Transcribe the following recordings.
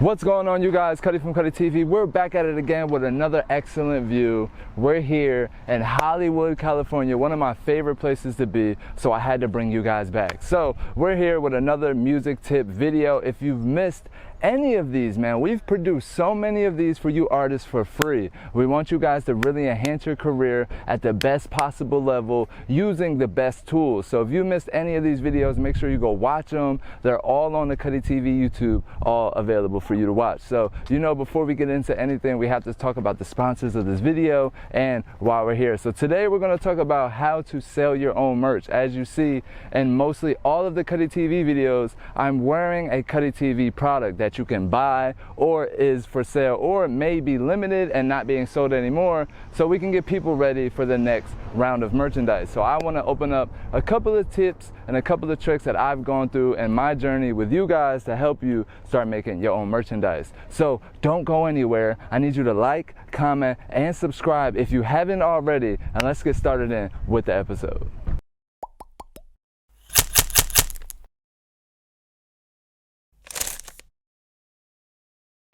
What's going on, you guys? Cutty from Cutty TV. We're back at it again with another excellent view. We're here in Hollywood, California, one of my favorite places to be, so I had to bring you guys back. So we're here with another music tip video. If you've missed any of these, man, we've produced so many of these for you artists for free. We want you guys to really enhance your career at the best possible level using the best tools. So if you missed any of these videos, make sure you go watch them. They're all on the Cutty TV YouTube, all available for you to watch. So, before we get into anything, we have to talk about the sponsors of this video and why we're here. So today we're going to talk about how to sell your own merch. As you see in mostly all of the Cutty TV videos, I'm wearing a Cutty TV product that you can buy or is for sale or may be limited and not being sold anymore, so we can get people ready for the next round of merchandise. So I want to open up a couple of tips and a couple of tricks that I've gone through in my journey with you guys to help you start making your own merchandise. So don't go anywhere. I need you to like, comment, and subscribe if you haven't already, and let's get started in with the episode.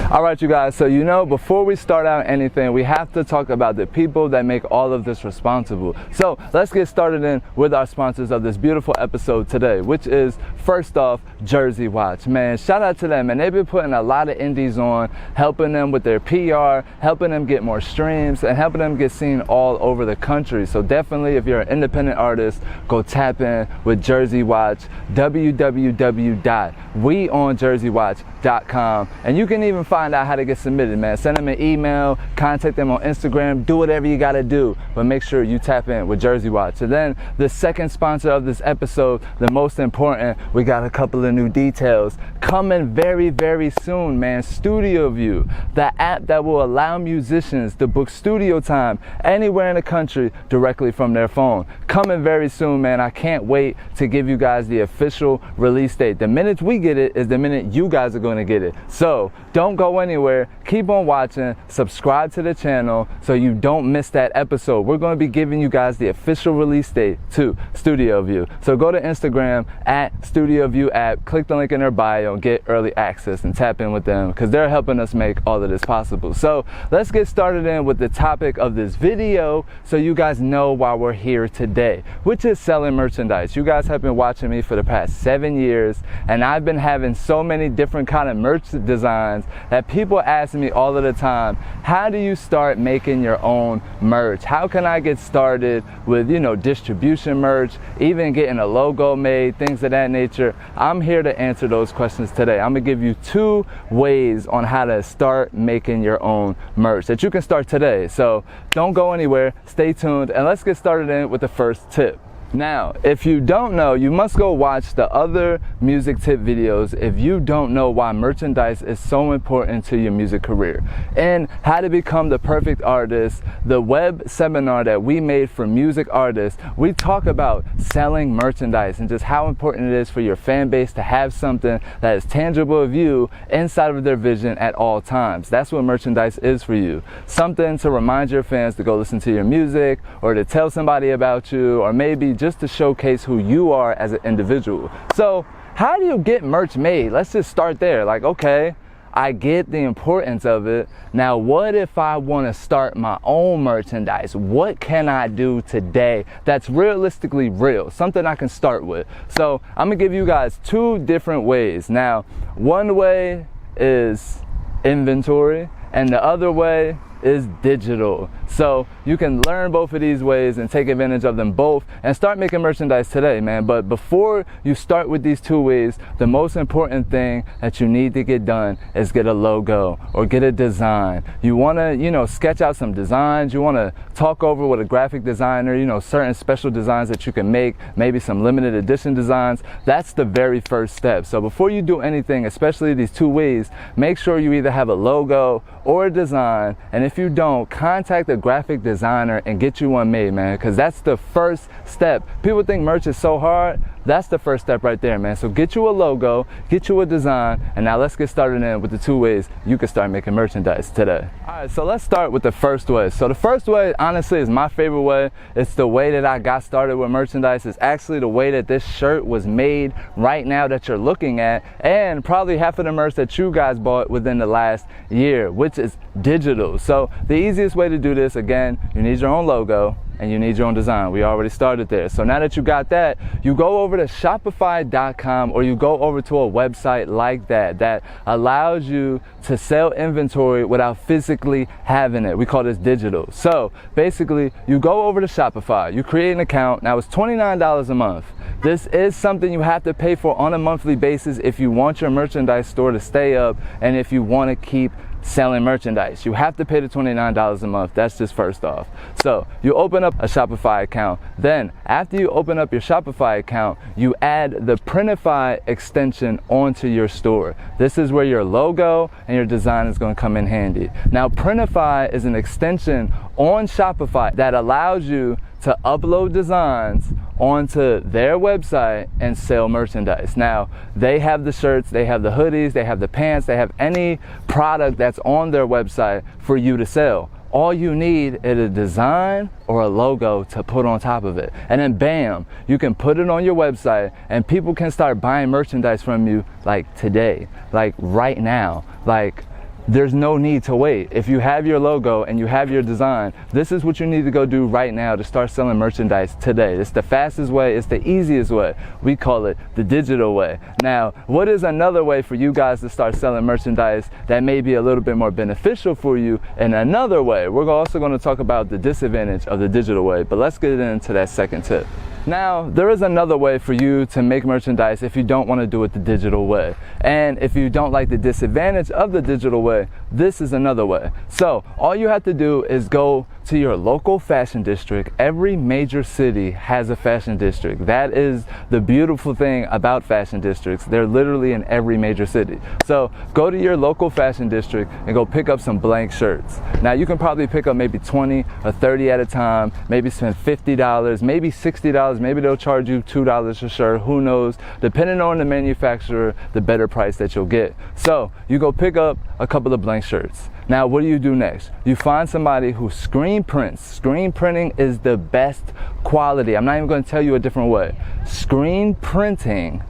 All right, you guys, so before we start out anything, we have to talk about the people that make all of this responsible. So let's get started in with our sponsors of this beautiful episode today, which is, first off, Jersey Watch. Man, shout out to them, and they've been putting a lot of indies on, helping them with their PR, helping them get more streams, and helping them get seen all over the country. So definitely, if you're an independent artist, go tap in with Jersey Watch, www.weonjerseywatch.com, and you can even find out how to get submitted, man. Send them an email, contact them on Instagram, do whatever you gotta do, but make sure you tap in with Jersey Watch. And then the second sponsor of this episode, the most important, we got a couple of new details coming very, very soon, man. Studio View, the app that will allow musicians to book studio time anywhere in the country directly from their phone. Coming very soon, man. I can't wait to give you guys the official release date. The minute we get it is the minute you guys are going to get it. So don't go anywhere, keep on watching, subscribe to the channel so you don't miss that episode. We're going to be giving you guys the official release date to Studio View. So go to Instagram at Studio View app, click the link in their bio and get early access and tap in with them because they're helping us make all of this possible. So let's get started in with the topic of this video so you guys know why we're here today, which is selling merchandise. You guys have been watching me for the past 7 years, and I've been having so many different kind of merch designs that people ask me all of the time, how do you start making your own merch? How can I get started with, distribution merch, even getting a logo made, things of that nature? I'm here to answer those questions today. I'm gonna give you 2 ways on how to start making your own merch that you can start today. So don't go anywhere, stay tuned, and let's get started in with the first tip. Now, if you don't know, you must go watch the other music tip videos if you don't know why merchandise is so important to your music career. And how to become the perfect artist, the web seminar that we made for music artists, we talk about selling merchandise and just how important it is for your fan base to have something that is tangible of you inside of their vision at all times. That's what merchandise is for you. Something to remind your fans to go listen to your music, or to tell somebody about you, or maybe just to showcase who you are as an individual. So how do you get merch made? Let's just start there. Like, okay, I get the importance of it. Now, what if I want to start my own merchandise? What can I do today that's realistically real? Something I can start with. So I'm gonna give you guys 2 different ways. Now, one way is inventory, and the other way is digital. So you can learn both of these ways and take advantage of them both and start making merchandise today, man. But before you start with these 2 ways, the most important thing that you need to get done is get a logo or get a design. You want to, sketch out some designs. You want to talk over with a graphic designer, certain special designs that you can make, maybe some limited edition designs. That's the very first step. So before you do anything, especially these 2 ways, make sure you either have a logo or a design, and if you don't, contact a graphic designer and get you one made, man, because that's the first step. People think merch is so hard, that's the first step right there, man. So get you a logo, get you a design, and now let's get started in with the 2 ways you can start making merchandise today. All right, so let's start with the first way. So the first way, honestly, is my favorite way. It's the way that I got started with merchandise. It's actually the way that this shirt was made right now that you're looking at, and probably half of the merch that you guys bought within the last year, which is digital. So the easiest way to do this, again, you need your own logo and you need your own design. We already started there. So now that you got that, you go over to Shopify.com, or you go over to a website like that allows you to sell inventory without physically having it. We call this digital. So basically, you go over to Shopify, you create an account. Now it's $29 a month. This is something you have to pay for on a monthly basis if you want your merchandise store to stay up and if you want to keep selling merchandise. You have to pay the $29 a month. That's just first off. So you open up a Shopify account. Then after you open up your Shopify account, you add the Printify extension onto your store. This is where your logo and your design is going to come in handy. Now, Printify is an extension on Shopify that allows you to upload designs onto their website and sell merchandise. Now, they have the shirts, they have the hoodies, they have the pants, they have any product that's on their website for you to sell. All you need is a design or a logo to put on top of it. And then bam, you can put it on your website and people can start buying merchandise from you like today, like right now. Like, there's no need to wait. If you have your logo and you have your design, this is what you need to go do right now to start selling merchandise today. It's the fastest way, it's the easiest way. We call it the digital way. Now, what is another way for you guys to start selling merchandise that may be a little bit more beneficial for you in another way? We're also going to talk about the disadvantage of the digital way, but let's get into that second tip. Now, there is another way for you to make merchandise if you don't want to do it the digital way. And if you don't like the disadvantage of the digital way, this is another way. So all you have to do is go to your local fashion district. Every major city has a fashion district. That is the beautiful thing about fashion districts. They're literally in every major city. So go to your local fashion district and go pick up some blank shirts. Now, you can probably pick up maybe 20 or 30 at a time, maybe spend $50, maybe $60. Maybe they'll charge you $2 a shirt, who knows? Depending on the manufacturer, the better price that you'll get. So you go pick up a couple of blank shirts. Now, what do you do next? You find somebody who screen prints. Screen printing is the best quality. I'm not even going to tell you a different way. Screen printing,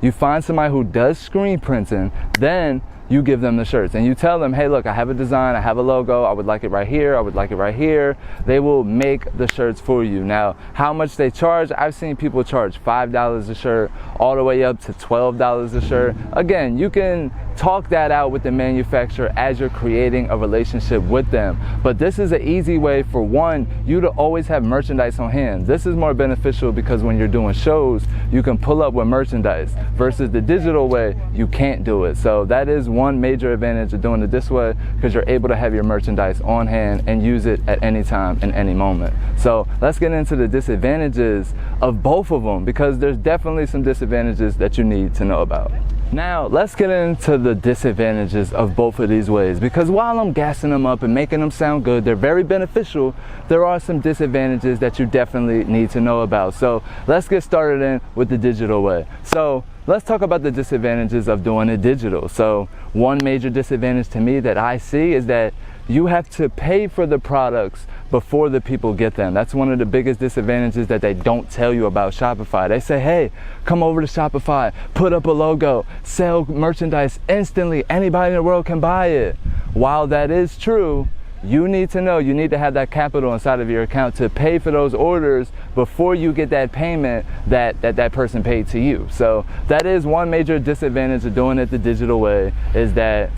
you find somebody who does screen printing, then you give them the shirts and you tell them, hey, look, I have a design, I have a logo, I would like it right here, I would like it right here. They will make the shirts for you. Now, how much they charge, I've seen people charge $5 a shirt all the way up to $12 a shirt. Again, you can talk that out with the manufacturer as you're creating a relationship with them. But this is an easy way for one, you to always have merchandise on hand. This is more beneficial because when you're doing shows, you can pull up with merchandise versus the digital way, you can't do it. So that is one major advantage of doing it this way, because you're able to have your merchandise on hand and use it at any time in any moment. So let's get into the disadvantages of both of them, because there's definitely some disadvantages that you need to know about. Now, let's get into the disadvantages of both of these ways, because while I'm gassing them up and making them sound good, they're very beneficial, there are some disadvantages that you definitely need to know about. So let's get started in with the digital way. So let's talk about the disadvantages of doing it digital. So one major disadvantage to me that I see is that you have to pay for the products before the people get them. That's one of the biggest disadvantages that they don't tell you about Shopify. They say, hey, come over to Shopify, put up a logo, sell merchandise instantly, anybody in the world can buy it. While that is true, you need to know, you need to have that capital inside of your account to pay for those orders before you get that payment that person paid to you. So that is one major disadvantage of doing it the digital way, is that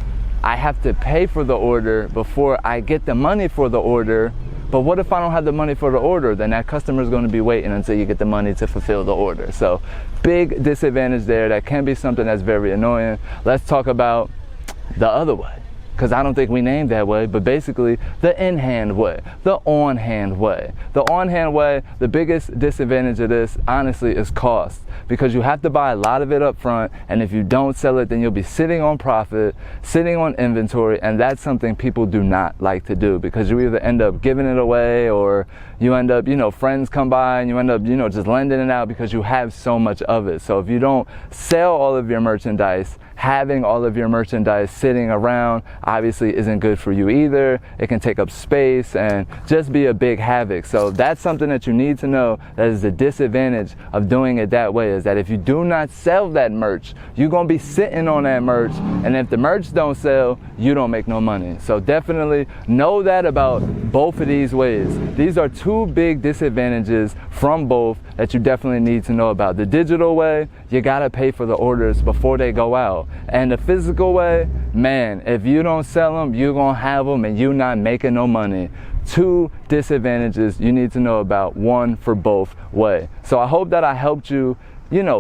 I have to pay for the order before I get the money for the order. But what if I don't have the money for the order? Then that customer is going to be waiting until you get the money to fulfill the order. So big disadvantage there. That can be something that's very annoying. Let's talk about the other way. because I don't think we named that way, but basically the in-hand way, the on-hand way. The on-hand way, the biggest disadvantage of this, honestly, is cost, because you have to buy a lot of it up front, and if you don't sell it, then you'll be sitting on profit, sitting on inventory, and that's something people do not like to do, because you either end up giving it away, or you end up, friends come by and you end up, just lending it out because you have so much of it. So if you don't sell all of your merchandise, having all of your merchandise sitting around obviously isn't good for you either. It can take up space and just be a big havoc. So that's something that you need to know, that is the disadvantage of doing it that way, is that if you do not sell that merch, you're gonna be sitting on that merch, and if the merch don't sell, you don't make no money. So definitely know that about both of these ways. These are two big disadvantages from both that you definitely need to know about. The digital way, you gotta pay for the orders before they go out. And the physical way, man, if you don't sell them, you're gonna have them and you're not making no money. Two disadvantages you need to know about, one for both way. So I hope that I helped you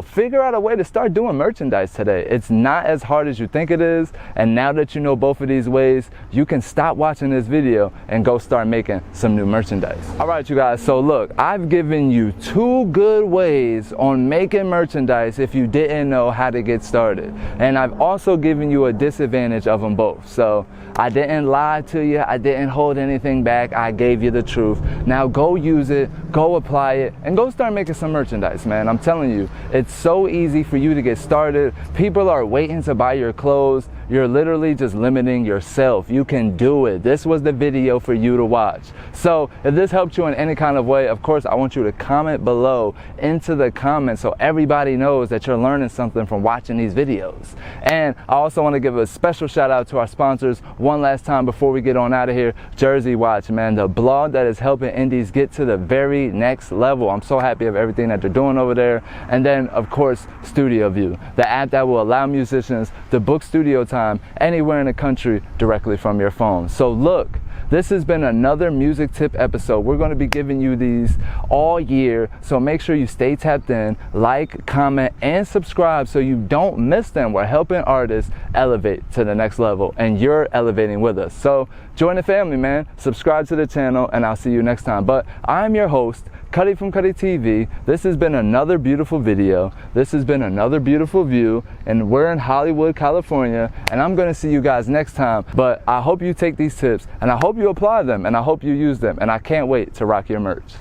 figure out a way to start doing merchandise today. It's not as hard as you think it is, and now that you know both of these ways, you can stop watching this video and go start making some new merchandise. All right, you guys, so look, I've given you two good ways on making merchandise if you didn't know how to get started, and I've also given you a disadvantage of them both. So I didn't lie to you, I didn't hold anything back, I gave you the truth. Now go use it, go apply it, and go start making some merchandise, man. I'm telling you, it's so easy for you to get started. People are waiting to buy your clothes. You're literally just limiting yourself. You can do it. This was the video for you to watch. So if this helped you in any kind of way, of course, I want you to comment below into the comments so everybody knows that you're learning something from watching these videos. And I also want to give a special shout out to our sponsors one last time before we get on out of here. Jersey Watch, man, the blog that is helping indies get to the very next level. I'm so happy of everything that they're doing over there. And then, of course, Studio View, the app that will allow musicians to book studio time anywhere in the country directly from your phone. So look, this has been another music tip episode. We're going to be giving you these all year, so make sure you stay tapped in, like, comment, and subscribe so you don't miss them. We're helping artists elevate to the next level, and you're elevating with us. So join the family, man. Subscribe to the channel, and I'll see you next time. But I'm your host, Cutty from Cutty TV. This has been another beautiful video. This has been another beautiful view, and we're in Hollywood, California, and I'm going to see you guys next time. But I hope you take these tips, and I hope you apply them, and I hope you use them, and I can't wait to rock your merch.